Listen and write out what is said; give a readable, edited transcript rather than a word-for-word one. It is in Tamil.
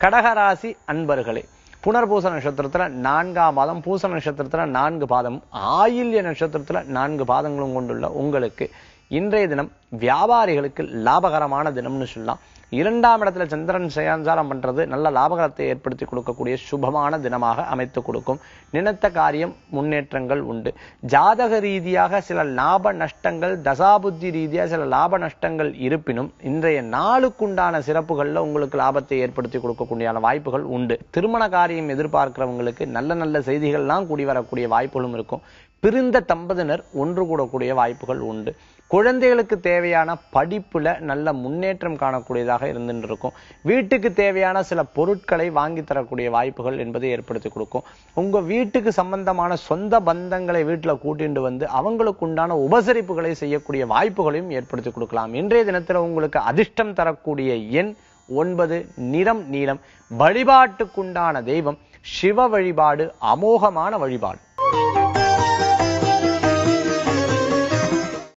கடகராசி அன்பர்களே, புனர்பூச நட்சத்திரத்துல 4ஆம் பாதம், பூச நட்சத்திரத்துல 4 பாதம், ஆயில்ய நட்சத்திரத்துல 4 பாதங்களும் கொண்டுள்ள உங்களுக்கு இன்றைய தினம் வியாபாரிகளுக்கு லாபகரமான தினம்னு சொல்லலாம். 2ஆம் இடத்துல சந்திரன் சஞ்சாரம் பண்றது நல்ல லாபகரத்தை ஏற்படுத்தி கொடுக்கக்கூடிய சுபமான தினமாக அமைத்து கொடுக்கும். நினைத்த காரியம் முன்னேற்றங்கள் உண்டு. ஜாதக ரீதியாக சில லாப நஷ்டங்கள், தசாபுத்தி ரீதியாக சில லாப நஷ்டங்கள் இருப்பினும் இன்றைய நாளுக்குண்டான சிறப்புகள்ல உங்களுக்கு லாபத்தை ஏற்படுத்தி கொடுக்கக்கூடிய வாய்ப்புகள் உண்டு. திருமண காரியம் எதிர்பார்க்கிறவங்களுக்கு நல்ல நல்ல செய்திகள்லாம் கூடி வரக்கூடிய வாய்ப்புகளும் இருக்கும். பிரிந்த தம்பதியினர் ஒன்று கூடக்கூடிய வாய்ப்புகள் உண்டு. குழந்தைகளுக்கு தேவையான படிப்புல நல்ல முன்னேற்றம் காணக்கூடியதாக இருந்துட்டு இருக்கும். வீட்டுக்கு தேவையான சில பொருட்களை வாங்கி தரக்கூடிய வாய்ப்புகள் என்பதை ஏற்படுத்தி கொடுக்கும். உங்க வீட்டுக்கு சம்பந்தமான சொந்த பந்தங்களை வீட்டுல கூட்டிட்டு வந்து அவங்களுக்கு உண்டான உபசரிப்புகளை செய்யக்கூடிய வாய்ப்புகளையும் ஏற்படுத்தி கொடுக்கலாம். இன்றைய தினத்துல உங்களுக்கு அதிர்ஷ்டம் தரக்கூடிய எண் 9, நிறம் நீலம். வழிபாட்டுக்குண்டான தெய்வம் சிவ வழிபாடு, அமோகமான வழிபாடு.